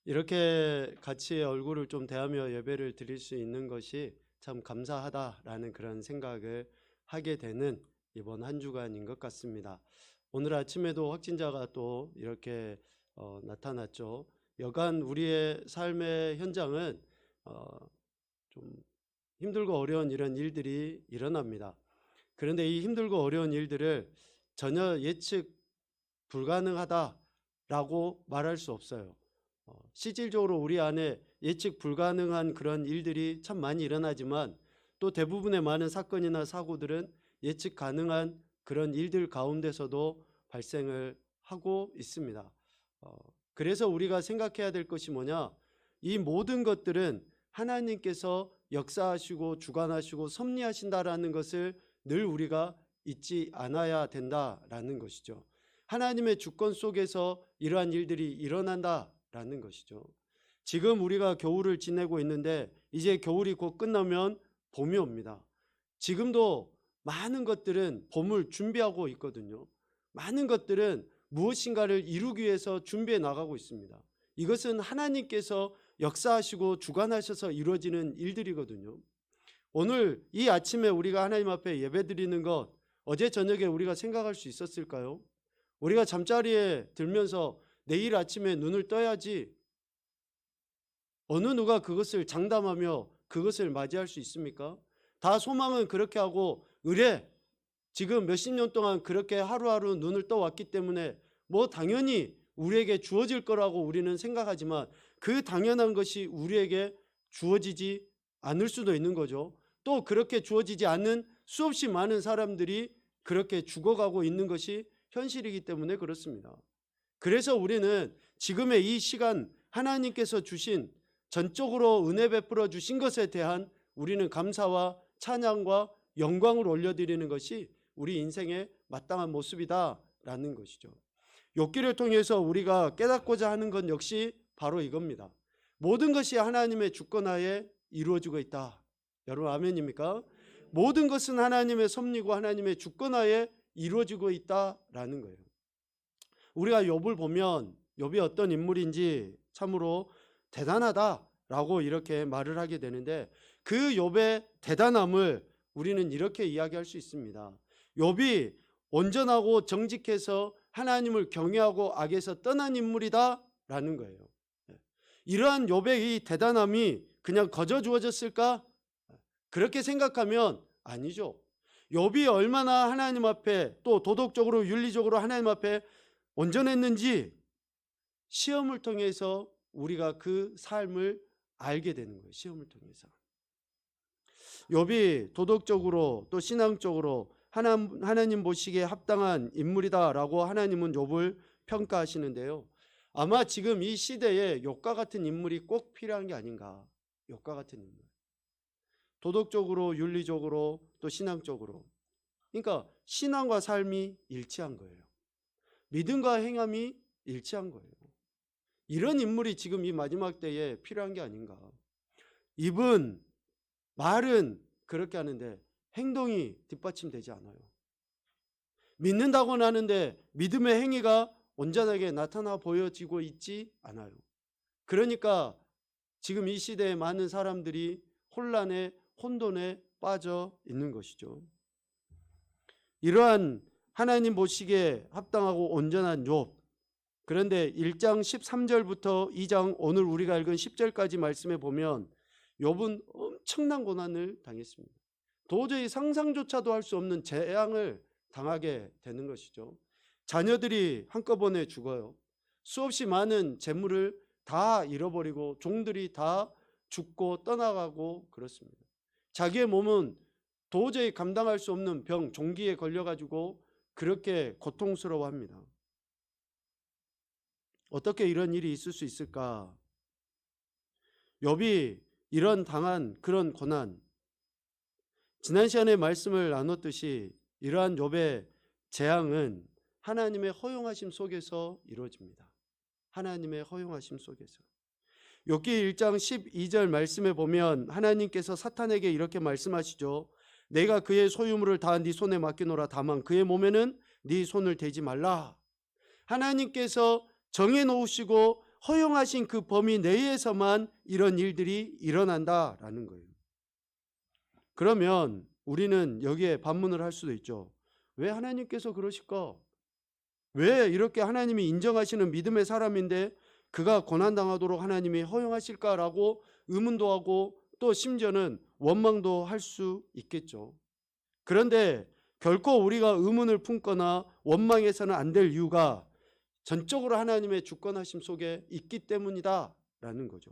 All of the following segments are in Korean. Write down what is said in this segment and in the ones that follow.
이렇게 같이 얼굴을 좀 대하며 예배를 드릴 수 있는 것이 참 감사하다라는 그런 생각을 하게 되는 이번 한 주간인 것 같습니다. 오늘 아침에도 확진자가 또 이렇게 나타났죠. 여간 우리의 삶의 현장은 좀 힘들고 어려운 이런 일들이 일어납니다. 그런데 이 힘들고 어려운 일들을 전혀 예측 불가능하다라고 말할 수 없어요. 실질적으로 우리 안에 예측 불가능한 그런 일들이 참 많이 일어나지만 또 대부분의 많은 사건이나 사고들은 예측 가능한 그런 일들 가운데서도 발생을 하고 있습니다. 그래서 우리가 생각해야 될 것이 뭐냐? 이 모든 것들은 하나님께서 역사하시고 주관하시고 섭리하신다라는 것을 늘 우리가 잊지 않아야 된다라는 것이죠. 하나님의 주권 속에서 이러한 일들이 일어난다라는 것이죠. 지금 우리가 겨울을 지내고 있는데 이제 겨울이 곧 끝나면 봄이 옵니다. 지금도 많은 것들은 봄을 준비하고 있거든요. 많은 것들은 무엇인가를 이루기 위해서 준비해 나가고 있습니다. 이것은 하나님께서 역사하시고 주관하셔서 이루어지는 일들이거든요. 오늘 이 아침에 우리가 하나님 앞에 예배드리는 것, 어제 저녁에 우리가 생각할 수 있었을까요? 우리가 잠자리에 들면서 내일 아침에 눈을 떠야지 어느 누가 그것을 장담하며 그것을 맞이할 수 있습니까? 다 소망은 그렇게 하고 의뢰 지금 몇십 년 동안 그렇게 하루하루 눈을 떠왔기 때문에 뭐 당연히 우리에게 주어질 거라고 우리는 생각하지만 그 당연한 것이 우리에게 주어지지 않을 수도 있는 거죠. 또 그렇게 주어지지 않는 수없이 많은 사람들이 그렇게 죽어가고 있는 것이 현실이기 때문에 그렇습니다. 그래서 우리는 지금의 이 시간 하나님께서 주신 전적으로 은혜 베풀어 주신 것에 대한 우리는 감사와 찬양과 영광을 올려드리는 것이 우리 인생의 마땅한 모습이다라는 것이죠. 욥기를 통해서 우리가 깨닫고자 하는 건 역시 바로 이겁니다. 모든 것이 하나님의 주권하에 이루어지고 있다. 여러분 아멘입니까? 모든 것은 하나님의 섭리고 하나님의 주권하에 이루어지고 있다라는 거예요. 우리가 욥을 보면 욥이 어떤 인물인지 참으로 대단하다라고 이렇게 말을 하게 되는데 그 욥의 대단함을 우리는 이렇게 이야기할 수 있습니다. 욥이 온전하고 정직해서 하나님을 경외하고 악에서 떠난 인물이다라는 거예요. 이러한 욥의 이 대단함이 그냥 거저 주어졌을까? 그렇게 생각하면 아니죠. 욥이 얼마나 하나님 앞에 또 도덕적으로 윤리적으로 하나님 앞에 온전했는지 시험을 통해서 우리가 그 삶을 알게 되는 거예요. 시험을 통해서. 욥이 도덕적으로 또 신앙적으로 하나님 보시기에 합당한 인물이다라고 하나님은 욥을 평가하시는데요. 아마 지금 이 시대에 욥과 같은 인물이 꼭 필요한 게 아닌가. 욥과 같은 인물. 도덕적으로 윤리적으로 또 신앙적으로. 그러니까 신앙과 삶이 일치한 거예요. 믿음과 행함이 일치한 거예요. 이런 인물이 지금 이 마지막 때에 필요한 게 아닌가. 입은 말은 그렇게 하는데 행동이 뒷받침되지 않아요. 믿는다고는 하는데 믿음의 행위가 온전하게 나타나 보여지고 있지 않아요. 그러니까 지금 이 시대에 많은 사람들이 혼란에 혼돈에 빠져 있는 것이죠. 이러한 하나님 보시기에 합당하고 온전한 욥. 그런데 1장 13절부터 2장 오늘 우리가 읽은 10절까지 말씀에 보면 욥은 엄청난 고난을 당했습니다. 도저히 상상조차도 할 수 없는 재앙을 당하게 되는 것이죠. 자녀들이 한꺼번에 죽어요. 수없이 많은 재물을 다 잃어버리고 종들이 다 죽고 떠나가고 그렇습니다. 자기의 몸은 도저히 감당할 수 없는 병, 종기에 걸려가지고 그렇게 고통스러워합니다. 어떻게 이런 일이 있을 수 있을까? 욥이 이런 당한 그런 고난, 지난 시간에 말씀을 나눴듯이 이러한 욥의 재앙은 하나님의 허용하심 속에서 이루어집니다. 하나님의 허용하심 속에서. 욥기 1장 12절 말씀에 보면 하나님께서 사탄에게 이렇게 말씀하시죠. 내가 그의 소유물을 다 네 손에 맡기노라. 다만 그의 몸에는 네 손을 대지 말라. 하나님께서 정해놓으시고 허용하신 그 범위 내에서만 이런 일들이 일어난다라는 거예요. 그러면 우리는 여기에 반문을 할 수도 있죠. 왜 하나님께서 그러실까? 왜 이렇게 하나님이 인정하시는 믿음의 사람인데 그가 고난당하도록 하나님이 허용하실까라고 의문도 하고 또 심지어는 원망도 할 수 있겠죠. 그런데 결코 우리가 의문을 품거나 원망해서는 안 될 이유가 전적으로 하나님의 주권하심 속에 있기 때문이다라는 거죠.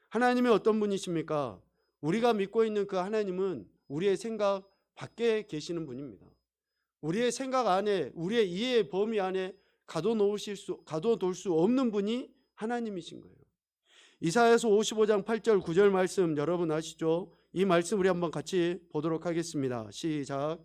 하나님이 어떤 분이십니까? 우리가 믿고 있는 그 하나님은 우리의 생각 밖에 계시는 분입니다. 우리의 생각 안에, 우리의 이해의 범위 안에 가둬둘 수 없는 분이 하나님이신 거예요. 이사야서 55장 8절 9절 말씀 여러분 아시죠? 이 말씀 우리 한번 같이 보도록 하겠습니다. 시작.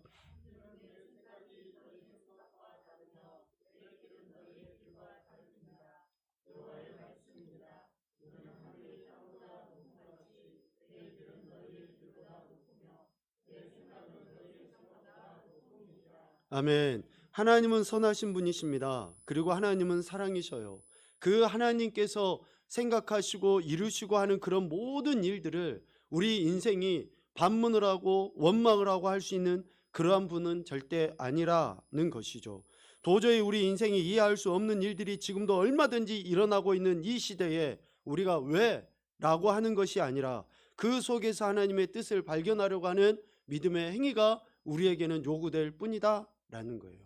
아멘. 하나님은 선하신 분이십니다. 그리고 하나님은 사랑이셔요. 그 하나님께서 생각하시고 이루시고 하는 그런 모든 일들을 우리 인생이 반문을 하고 원망을 하고 할 수 있는 그러한 분은 절대 아니라는 것이죠. 도저히 우리 인생이 이해할 수 없는 일들이 지금도 얼마든지 일어나고 있는 이 시대에 우리가 왜? 라고 하는 것이 아니라 그 속에서 하나님의 뜻을 발견하려고 하는 믿음의 행위가 우리에게는 요구될 뿐이다 라는 거예요.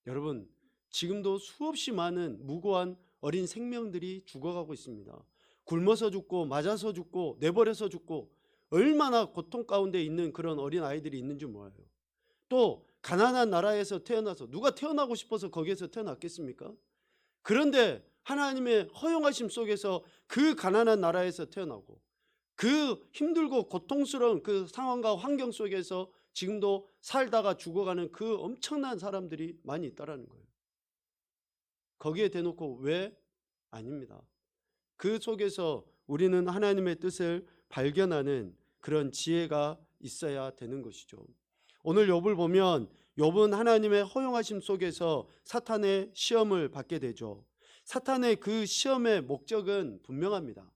여러분, 지금도 수없이 많은 무고한 어린 생명들이 죽어가고 있습니다. 굶어서 죽고 맞아서 죽고 내버려서 죽고 얼마나 고통 가운데 있는 그런 어린 아이들이 있는지 몰라요. 또 가난한 나라에서 태어나서 누가 태어나고 싶어서 거기에서 태어났겠습니까? 그런데 하나님의 허용하심 속에서 그 가난한 나라에서 태어나고 그 힘들고 고통스러운 그 상황과 환경 속에서 지금도 살다가 죽어가는 그 엄청난 사람들이 많이 있다라는 거예요. 거기에 대놓고 왜? 아닙니다. 그 속에서 우리는 하나님의 뜻을 발견하는 그런 지혜가 있어야 되는 것이죠. 오늘 욥을 보면 욥은 하나님의 허용하심 속에서 사탄의 시험을 받게 되죠. 사탄의 그 시험의 목적은 분명합니다.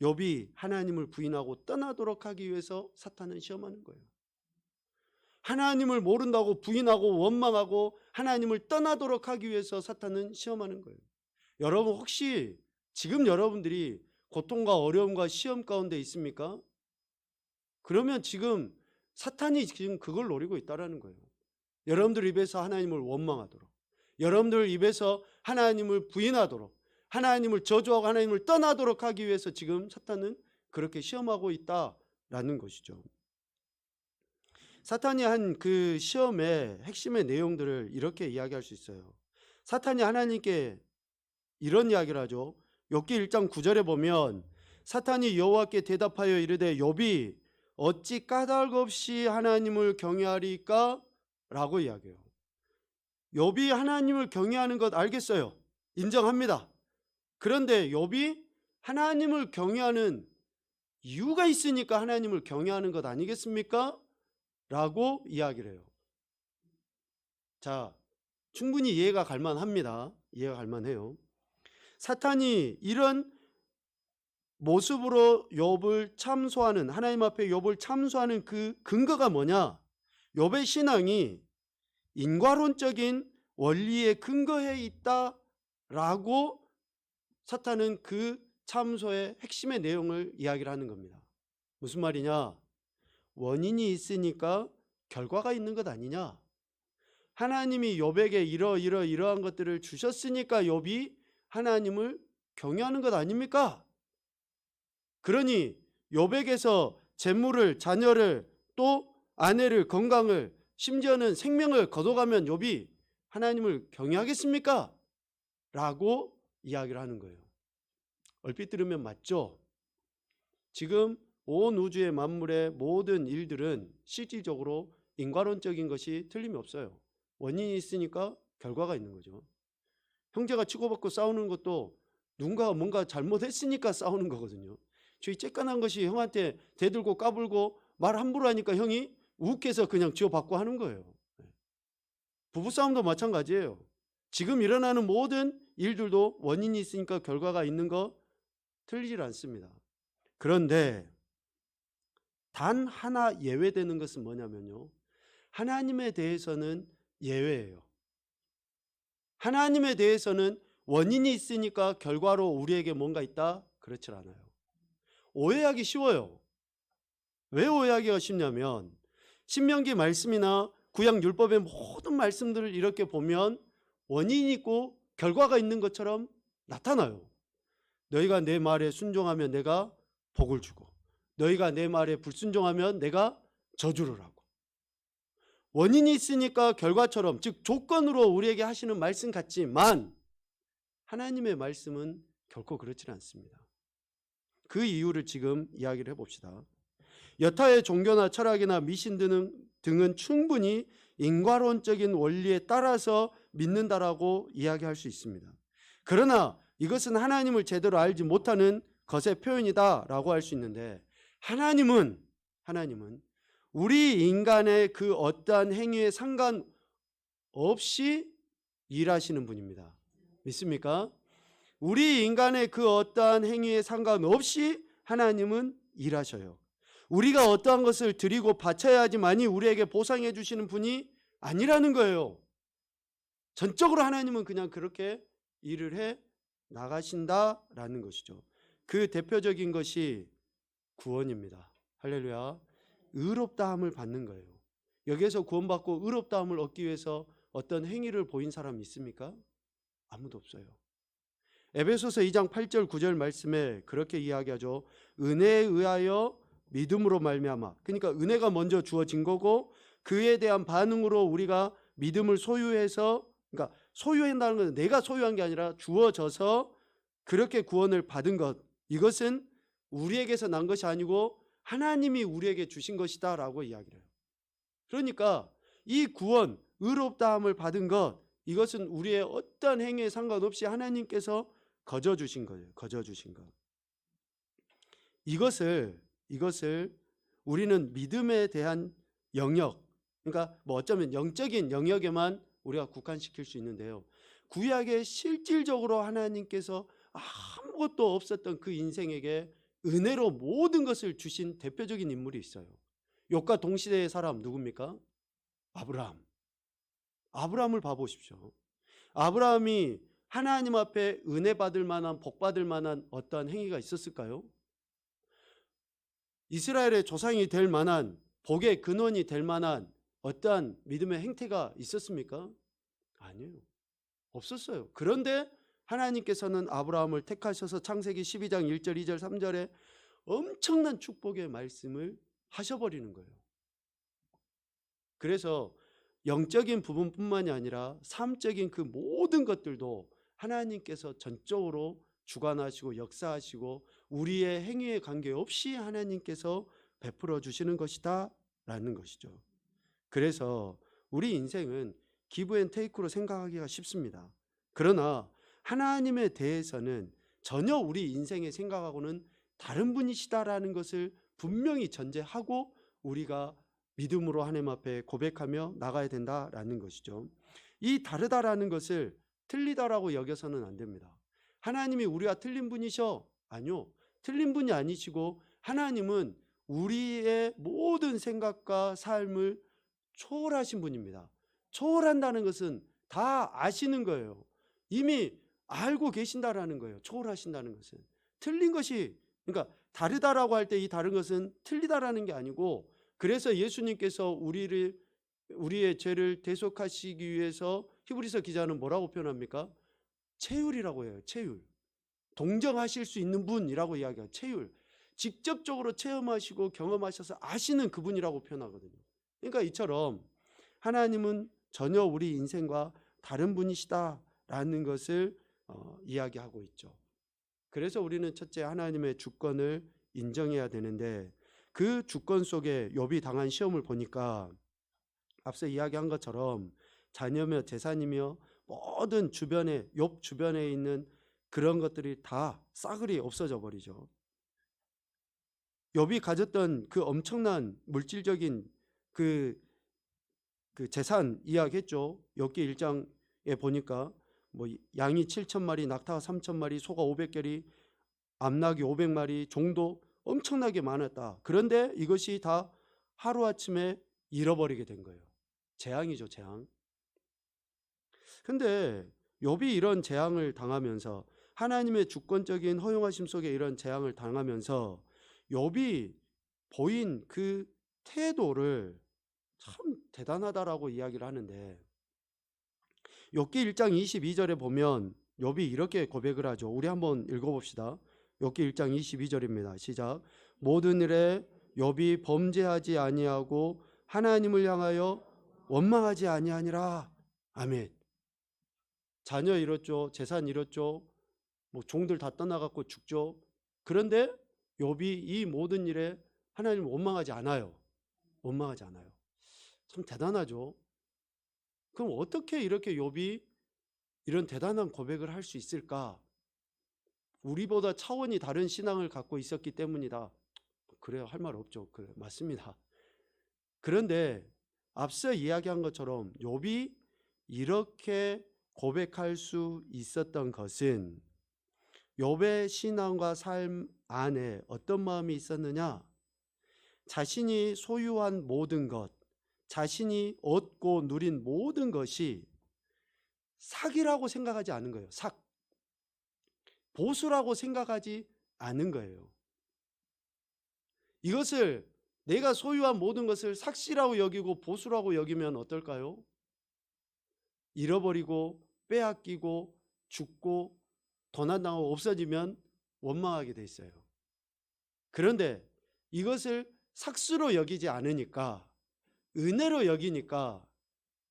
욥이 하나님을 부인하고 떠나도록 하기 위해서 사탄은 시험하는 거예요. 하나님을 모른다고 부인하고 원망하고 하나님을 떠나도록 하기 위해서 사탄은 시험하는 거예요. 여러분 혹시 지금 여러분들이 고통과 어려움과 시험 가운데 있습니까? 그러면 지금 사탄이 지금 그걸 노리고 있다는 거예요. 여러분들 입에서 하나님을 원망하도록, 여러분들 입에서 하나님을 부인하도록, 하나님을 저주하고 하나님을 떠나도록 하기 위해서 지금 사탄은 그렇게 시험하고 있다라는 것이죠. 사탄이 한 그 시험의 핵심의 내용들을 이렇게 이야기할 수 있어요. 사탄이 하나님께 이런 이야기를 하죠. 욥기 1장 9절에 보면 사탄이 여호와께 대답하여 이르되 욥이 어찌 까닭 없이 하나님을 경외하리까? 라고 이야기해요. 욥이 하나님을 경외하는 것 알겠어요. 인정합니다. 그런데 욥이 하나님을 경외하는 이유가 있으니까 하나님을 경외하는 것 아니겠습니까? 라고 이야기를 해요. 자, 충분히 이해가 갈 만합니다. 이해가 갈 만해요. 사탄이 이런 모습으로 욥을 참소하는, 하나님 앞에 욥을 참소하는 그 근거가 뭐냐? 욥의 신앙이 인과론적인 원리에 근거해 있다라고 사탄은 그 참소의 핵심의 내용을 이야기를 하는 겁니다. 무슨 말이냐? 원인이 있으니까 결과가 있는 것 아니냐? 하나님이 욥에게 이러한 것들을 주셨으니까 욥이 하나님을 경외하는 것 아닙니까? 그러니 욥에게서 재물을, 자녀를, 또 아내를, 건강을, 심지어는 생명을 거둬가면 욥이 하나님을 경외하겠습니까? 라고 이야기를 하는 거예요. 얼핏 들으면 맞죠? 지금 온 우주의 만물의 모든 일들은 실질적으로 인과론적인 것이 틀림이 없어요. 원인이 있으니까 결과가 있는 거죠. 형제가 치고받고 싸우는 것도 누군가가 뭔가 잘못했으니까 싸우는 거거든요. 저희 쬐깐한 것이 형한테 대들고 까불고 말 함부로 하니까 형이 욱해서 그냥 쥐어받고 하는 거예요. 부부싸움도 마찬가지예요. 지금 일어나는 모든 일들도 원인이 있으니까 결과가 있는 거 틀리질 않습니다. 그런데 단 하나 예외되는 것은 뭐냐면요, 하나님에 대해서는 예외예요. 하나님에 대해서는 원인이 있으니까 결과로 우리에게 뭔가 있다? 그렇지 않아요. 오해하기 쉬워요. 왜 오해하기가 쉽냐면 신명기 말씀이나 구약 율법의 모든 말씀들을 이렇게 보면 원인이 있고 결과가 있는 것처럼 나타나요. 너희가 내 말에 순종하면 내가 복을 주고, 너희가 내 말에 불순종하면 내가 저주를 하고, 원인이 있으니까 결과처럼, 즉 조건으로 우리에게 하시는 말씀 같지만 하나님의 말씀은 결코 그렇지 않습니다. 그 이유를 지금 이야기를 해봅시다. 여타의 종교나 철학이나 미신 등은 충분히 인과론적인 원리에 따라서 믿는다라고 이야기할 수 있습니다. 그러나 이것은 하나님을 제대로 알지 못하는 것의 표현이다라고 할 수 있는데, 하나님은 우리 인간의 그 어떠한 행위에 상관없이 일하시는 분입니다. 믿습니까? 우리 인간의 그 어떠한 행위에 상관없이 하나님은 일하셔요. 우리가 어떠한 것을 드리고 바쳐야 하지만이 우리에게 보상해 주시는 분이 아니라는 거예요. 전적으로 하나님은 그냥 그렇게 일을 해 나가신다라는 것이죠. 그 대표적인 것이 구원입니다. 할렐루야. 의롭다함을 받는 거예요. 여기에서 구원받고 의롭다함을 얻기 위해서 어떤 행위를 보인 사람이 있습니까? 아무도 없어요. 에베소서 2장 8절 9절 말씀에 그렇게 이야기하죠. 은혜에 의하여 믿음으로 말미암아. 그러니까 은혜가 먼저 주어진 거고, 그에 대한 반응으로 우리가 믿음을 소유해서, 그러니까 소유한다는 것은 내가 소유한 게 아니라 주어져서 그렇게 구원을 받은 것, 이것은 우리에게서 난 것이 아니고 하나님이 우리에게 주신 것이다 라고 이야기를 해요. 그러니까 이 구원, 의롭다함을 받은 것, 이것은 우리의 어떠한 행위에 상관없이 하나님께서 거저주신 거예요. 거저주신 것. 이것을 우리는 믿음에 대한 영역, 그러니까 뭐 어쩌면 영적인 영역에만 우리가 국한시킬 수 있는데요, 구약에 실질적으로 하나님께서 아무것도 없었던 그 인생에게 은혜로 모든 것을 주신 대표적인 인물이 있어요. 욥과 동시대의 사람 누굽니까? 아브라함을 봐보십시오. 아브라함이 하나님 앞에 은혜 받을 만한, 복 받을 만한 어떠한 행위가 있었을까요? 이스라엘의 조상이 될 만한, 복의 근원이 될 만한 어떠한 믿음의 행태가 있었습니까? 아니에요. 없었어요. 그런데 하나님께서는 아브라함을 택하셔서 창세기 12장 1절 2절 3절에 엄청난 축복의 말씀을 하셔버리는 거예요. 그래서 영적인 부분뿐만이 아니라 삶적인 그 모든 것들도 하나님께서 전적으로 주관하시고 역사하시고 우리의 행위에 관계없이 하나님께서 베풀어 주시는 것이다 라는 것이죠. 그래서 우리 인생은 기브 앤 테이크로 생각하기가 쉽습니다. 그러나 하나님에 대해서는 전혀 우리 인생의 생각하고는 다른 분이시다라는 것을 분명히 전제하고 우리가 믿음으로 하나님 앞에 고백하며 나가야 된다라는 것이죠. 이 다르다라는 것을 틀리다라고 여겨서는 안 됩니다. 하나님이 우리가 틀린 분이셔? 아니요. 틀린 분이 아니시고 하나님은 우리의 모든 생각과 삶을 초월하신 분입니다. 초월한다는 것은 다 아시는 거예요. 이미 알고 계신다라는 거예요. 초월하신다는 것은. 틀린 것이, 그러니까 다르다라고 할 때 이 다른 것은 틀리다라는 게 아니고, 그래서 예수님께서 우리의 죄를 대속하시기 위해서 히브리서 기자는 뭐라고 표현합니까? 체휼이라고 해요. 체휼. 동정하실 수 있는 분이라고 이야기해요. 체휼. 직접적으로 체험하시고 경험하셔서 아시는 그분이라고 표현하거든요. 그러니까 이처럼 하나님은 전혀 우리 인생과 다른 분이시다라는 것을 이야기하고 있죠. 그래서 우리는 첫째 하나님의 주권을 인정해야 되는데, 그 주권 속에 욥이 당한 시험을 보니까 앞서 이야기한 것처럼 자녀며 재산이며 모든 주변에, 욥 주변에 있는 그런 것들이 다 싸그리 없어져 버리죠. 욥이 가졌던 그 엄청난 물질적인 그 재산 이야기했죠. 욥기 1장에 보니까 뭐 양이 7,000마리, 낙타가 3,000마리, 소가 500개리, 암낙이 500마리, 종도 엄청나게 많았다. 그런데 이것이 다 하루아침에 잃어버리게 된 거예요. 재앙이죠, 재앙. 근데 욥이 이런 재앙을 당하면서, 하나님의 주권적인 허용하심 속에 이런 재앙을 당하면서 욥이 보인 그 태도를 참 대단하다라고 이야기를 하는데, 욥기 1장 22절에 보면 욥이 이렇게 고백을 하죠. 우리 한번 읽어봅시다. 욥기 1장 22절입니다. 시작. 모든 일에 욥이 범죄하지 아니하고 하나님을 향하여 원망하지 아니하니라. 아멘. 자녀 잃었죠. 재산 잃었죠. 뭐 종들 다 떠나갖고 죽죠. 그런데 욥이 이 모든 일에 하나님을 원망하지 않아요. 원망하지 않아요. 참 대단하죠. 그럼 어떻게 이렇게 욥이 이런 대단한 고백을 할 수 있을까? 우리보다 차원이 다른 신앙을 갖고 있었기 때문이다. 그래요. 할 말 없죠. 그래, 맞습니다. 그런데 앞서 이야기한 것처럼 욥이 이렇게 고백할 수 있었던 것은 욥의 신앙과 삶 안에 어떤 마음이 있었느냐? 자신이 소유한 모든 것, 자신이 얻고 누린 모든 것이 삭이라고 생각하지 않은 거예요. 삭. 보수라고 생각하지 않은 거예요. 이것을, 내가 소유한 모든 것을 삭시라고 여기고 보수라고 여기면 어떨까요? 잃어버리고 빼앗기고 죽고 도난당하고 없어지면 원망하게 돼 있어요. 그런데 이것을 삭수로 여기지 않으니까, 은혜로 여기니까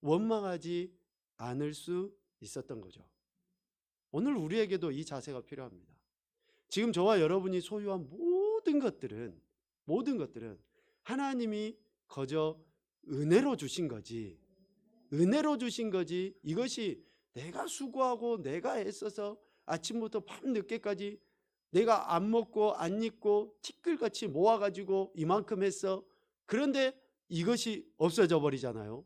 원망하지 않을 수 있었던 거죠. 오늘 우리에게도 이 자세가 필요합니다. 지금 저와 여러분이 소유한 모든 것들은 하나님이 거저 은혜로 주신 거지, 이것이 내가 수고하고 내가 애써서 아침부터 밤 늦게까지 내가 안 먹고 안 입고 티끌같이 모아가지고 이만큼 했어. 그런데 이것이 없어져 버리잖아요.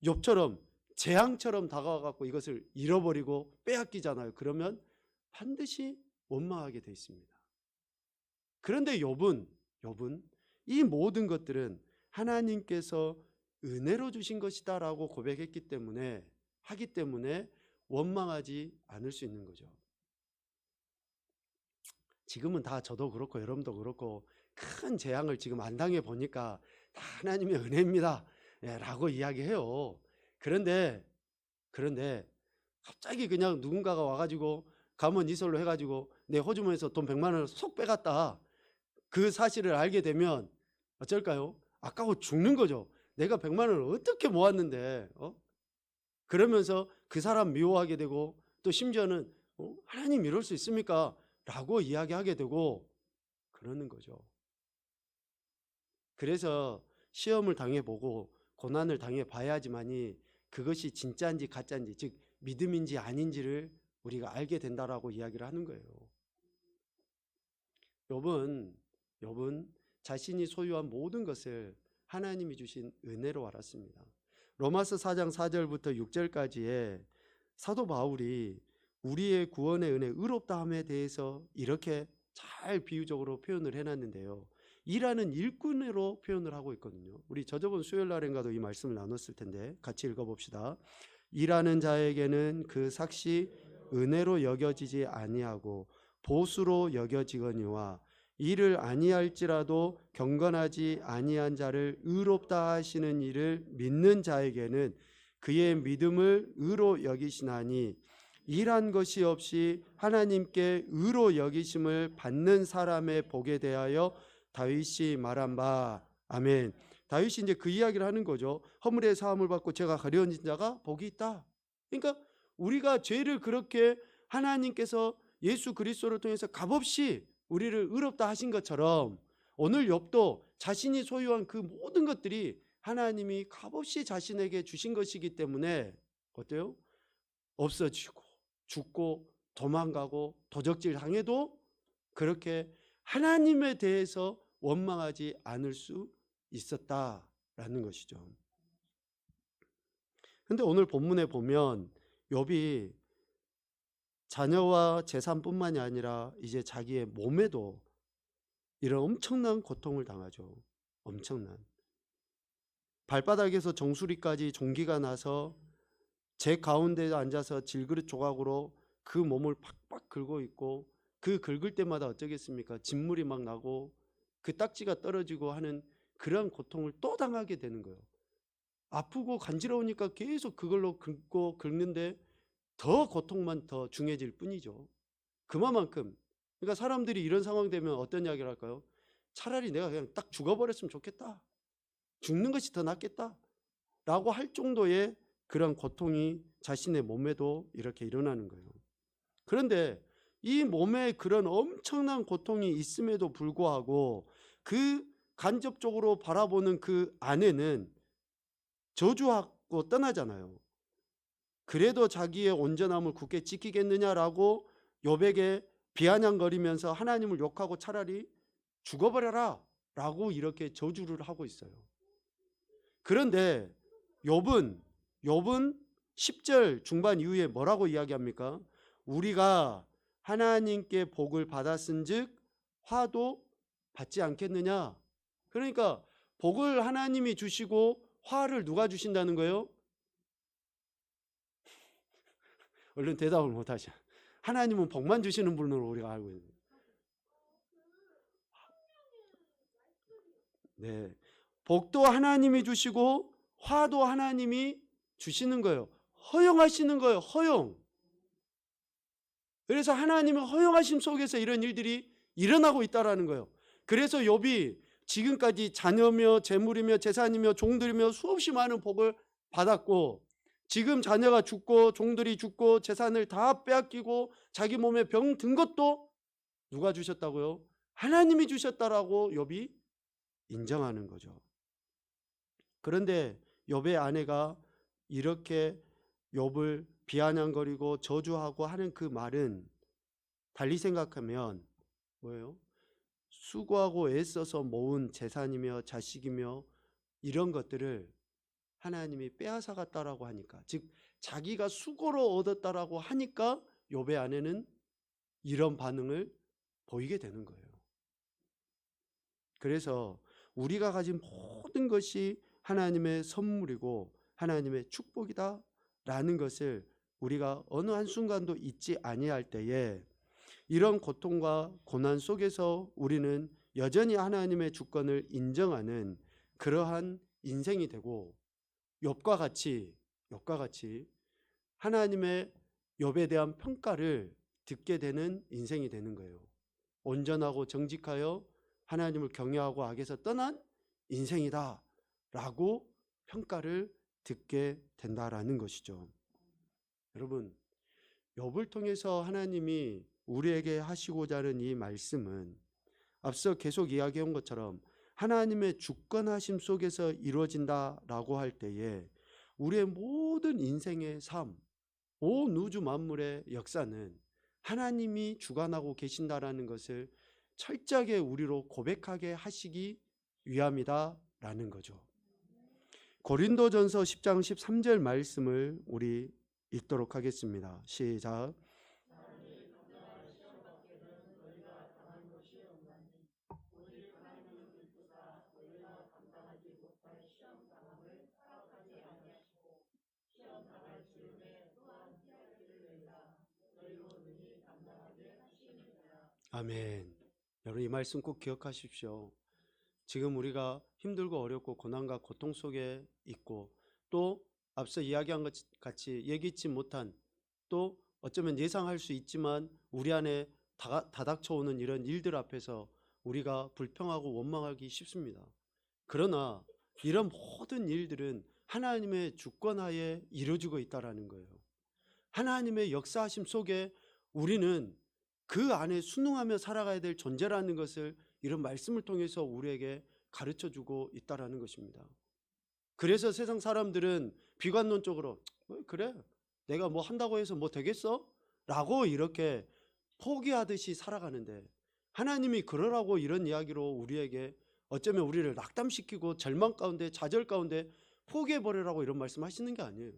욥처럼 재앙처럼 다가와갖고 이것을 잃어버리고 빼앗기잖아요. 그러면 반드시 원망하게 돼 있습니다. 그런데 욥은 이 모든 것들은 하나님께서 은혜로 주신 것이다라고 고백했기 때문에, 하기 때문에 원망하지 않을 수 있는 거죠. 지금은 다 저도 그렇고 여러분도 그렇고 큰 재앙을 지금 안 당해 보니까 다 하나님의 은혜입니다 라고 이야기해요. 그런데 갑자기 그냥 누군가가 와가지고 감원 이설로 해가지고 내 호주머니에서 돈 100만 원을 쏙 빼갔다, 그 사실을 알게 되면 어쩔까요? 아까워 죽는 거죠. 내가 100만 원을 어떻게 모았는데, 그러면서 그 사람 미워하게 되고, 또 심지어는 하나님 이럴 수 있습니까? 라고 이야기하게 되고 그러는 거죠. 그래서 시험을 당해보고 고난을 당해봐야지만이 그것이 진짜인지 가짜인지, 즉 믿음인지 아닌지를 우리가 알게 된다라고 이야기를 하는 거예요. 욥은 자신이 소유한 모든 것을 하나님이 주신 은혜로 알았습니다. 로마서 4장 4절부터 6절까지의 사도 바울이 우리의 구원의 은혜, 의롭다함에 대해서 이렇게 잘 비유적으로 표현을 해놨는데요. 일하는 일꾼으로 표현을 하고 있거든요. 우리 저번 수요일 날인가도 이 말씀을 나눴을 텐데 같이 읽어봅시다. 일하는 자에게는 그 삭시 은혜로 여겨지지 아니하고 보수로 여겨지거니와, 일을 아니할지라도 경건하지 아니한 자를 의롭다 하시는 이를 믿는 자에게는 그의 믿음을 의로 여기시나니, 일한 것이 없이 하나님께 의로 여기심을 받는 사람의 복에 대하여 다윗이 말한 바. 아멘. 다윗이 이제 그 이야기를 하는 거죠. 허물의 사함을 받고 죄가 가려진 자가 복이 있다. 그러니까 우리가 죄를 그렇게 하나님께서 예수 그리스도를 통해서 값없이 우리를 의롭다 하신 것처럼, 오늘 욥도 자신이 소유한 그 모든 것들이 하나님이 값없이 자신에게 주신 것이기 때문에 어때요? 없어지고 죽고 도망가고 도적질 당해도 그렇게 하나님에 대해서 원망하지 않을 수 있었다라는 것이죠. 근데 오늘 본문에 보면 욥이 자녀와 재산뿐만이 아니라 이제 자기의 몸에도 이런 엄청난 고통을 당하죠. 엄청난. 발바닥에서 정수리까지 종기가 나서 제 가운데에 앉아서 질그릇 조각으로 그 몸을 팍팍 긁고 있고, 그 긁을 때마다 어쩌겠습니까? 진물이 막 나고 그 딱지가 떨어지고 하는 그런 고통을 또 당하게 되는 거예요. 아프고 간지러우니까 계속 그걸로 긁고 긁는데 더 고통만 더 중해질 뿐이죠. 그만큼. 그러니까 사람들이 이런 상황 되면 어떤 이야기를 할까요? 차라리 내가 그냥 딱 죽어버렸으면 좋겠다. 죽는 것이 더 낫겠다. 라고 할 정도의 그런 고통이 자신의 몸에도 이렇게 일어나는 거예요. 그런데 이 몸에 그런 엄청난 고통이 있음에도 불구하고 그 간접적으로 바라보는 그 아내는 저주하고 떠나잖아요. 그래도 자기의 온전함을 굳게 지키겠느냐라고 욥에게 비아냥거리면서 하나님을 욕하고 차라리 죽어버려라 라고 이렇게 저주를 하고 있어요. 그런데 욥은 10절 중반 이후에 뭐라고 이야기합니까? 우리가 하나님께 복을 받았은즉 화도 받지 않겠느냐. 그러니까 복을 하나님이 주시고 화를 누가 주신다는 거예요? 얼른 대답을 못하죠. 하나님은 복만 주시는 분으로 우리가 알고 있는. 네, 복도 하나님이 주시고 화도 하나님이 주시는 거예요. 허용하시는 거예요. 허용. 그래서 하나님의 허용하심 속에서 이런 일들이 일어나고 있다라는 거예요. 그래서 욥이 지금까지 자녀며 재물이며 재산이며 종들이며 수없이 많은 복을 받았고, 지금 자녀가 죽고 종들이 죽고 재산을 다 빼앗기고 자기 몸에 병 든 것도 누가 주셨다고요? 하나님이 주셨다라고 욥이 인정하는 거죠. 그런데 욥의 아내가 이렇게 욥을 비아냥거리고 저주하고 하는 그 말은 달리 생각하면 뭐예요? 수고하고 애써서 모은 재산이며 자식이며 이런 것들을 하나님이 빼앗아갔다라고 하니까, 즉 자기가 수고로 얻었다라고 하니까 욥의 아내는 이런 반응을 보이게 되는 거예요. 그래서 우리가 가진 모든 것이 하나님의 선물이고 하나님의 축복이다 라는 것을 우리가 어느 한순간도 잊지 아니할 때에 이런 고통과 고난 속에서 우리는 여전히 하나님의 주권을 인정하는 그러한 인생이 되고, 욥과 같이 하나님의 욥에 대한 평가를 듣게 되는 인생이 되는 거예요. 온전하고 정직하여 하나님을 경외하고 악에서 떠난 인생이다 라고 평가를 듣게 된다라는 것이죠. 여러분, 욥을 통해서 하나님이 우리에게 하시고자 하는 이 말씀은 앞서 계속 이야기한 것처럼 하나님의 주권하심 속에서 이루어진다라고 할 때에 우리의 모든 인생의 삶, 온 우주 만물의 역사는 하나님이 주관하고 계신다라는 것을 철저하게 우리로 고백하게 하시기 위함이다라는 거죠. 고린도전서 10장 13절 말씀을 우리 읽도록 하겠습니다. 시작. 아멘. 여러분 이 말씀 꼭 기억하십시오. 지금 우리가 힘들고 어렵고 고난과 고통 속에 있고, 또 앞서 이야기한 것 같이 예기치 못한, 또 어쩌면 예상할 수 있지만 우리 안에 다닥쳐오는 이런 일들 앞에서 우리가 불평하고 원망하기 쉽습니다. 그러나 이런 모든 일들은 하나님의 주권하에 이루어지고 있다는 거예요. 하나님의 역사하심 속에 우리는 그 안에 순응하며 살아가야 될 존재라는 것을 이런 말씀을 통해서 우리에게 가르쳐주고 있다는 것입니다. 그래서 세상 사람들은 비관론적으로 그래 내가 뭐 한다고 해서 뭐 되겠어? 라고 이렇게 포기하듯이 살아가는데, 하나님이 그러라고 이런 이야기로 우리에게 어쩌면 우리를 낙담시키고 절망 가운데 좌절 가운데 포기해버리라고 이런 말씀 하시는 게 아니에요.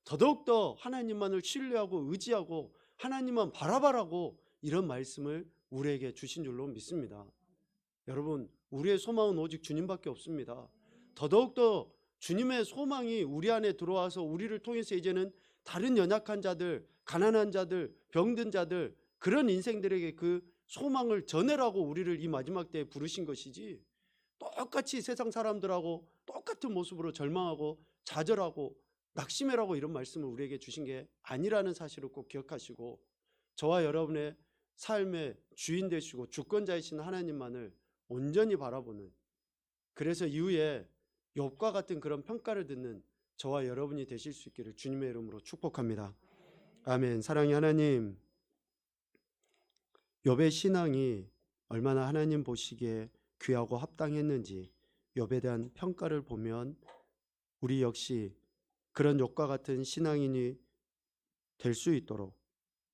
더더욱더 하나님만을 신뢰하고 의지하고 하나님만 바라바라고 이런 말씀을 우리에게 주신 줄로 믿습니다. 여러분, 우리의 소망은 오직 주님밖에 없습니다. 더더욱더 주님의 소망이 우리 안에 들어와서 우리를 통해서 이제는 다른 연약한 자들, 가난한 자들, 병든 자들, 그런 인생들에게 그 소망을 전해라고 우리를 이 마지막 때에 부르신 것이지, 똑같이 세상 사람들하고 똑같은 모습으로 절망하고 좌절하고 낙심해라고 이런 말씀을 우리에게 주신 게 아니라는 사실을 꼭 기억하시고, 저와 여러분의 삶의 주인 되시고 주권자이신 하나님만을 온전히 바라보는, 그래서 이후에 욥과 같은 그런 평가를 듣는 저와 여러분이 되실 수 있기를 주님의 이름으로 축복합니다. 아멘. 사랑의 하나님, 욥의 신앙이 얼마나 하나님 보시기에 귀하고 합당했는지 욥에 대한 평가를 보면 우리 역시 그런 욥과 같은 신앙인이 될 수 있도록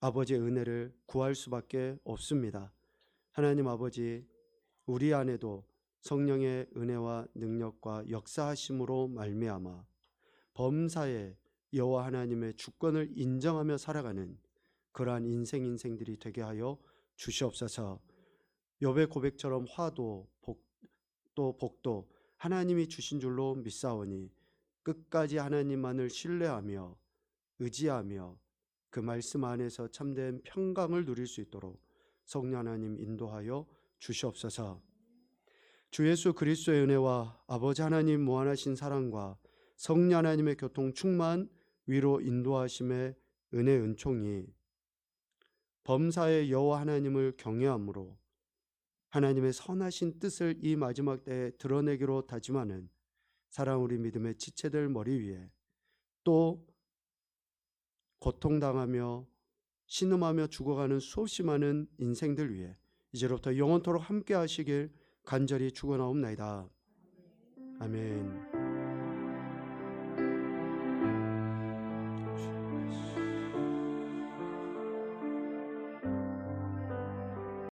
아버지의 은혜를 구할 수밖에 없습니다. 하나님 아버지, 우리 안에도 성령의 은혜와 능력과 역사하심으로 말미암아 범사에 여호와 하나님의 주권을 인정하며 살아가는 그러한 인생들이 되게 하여 주시옵소서. 욥의 고백처럼 화도 또 복도 하나님이 주신 줄로 믿사오니 끝까지 하나님만을 신뢰하며 의지하며 그 말씀 안에서 참된 평강을 누릴 수 있도록 성령 하나님 인도하여 주시옵소서. 주 예수 그리스도의 은혜와 아버지 하나님 무한하신 사랑과 성령 하나님의 교통 충만 위로 인도하심의 은혜 은총이 범사의 여호와 하나님을 경외함으로 하나님의 선하신 뜻을 이 마지막 때에 드러내기로 다짐하는 사랑 우리 믿음의 지체들 머리 위에, 또 고통당하며 신음하며 죽어가는 수없이 많은 인생들 위에 이제로부터 영원토록 함께 하시길 간절히 축원하옵나이다. 아멘.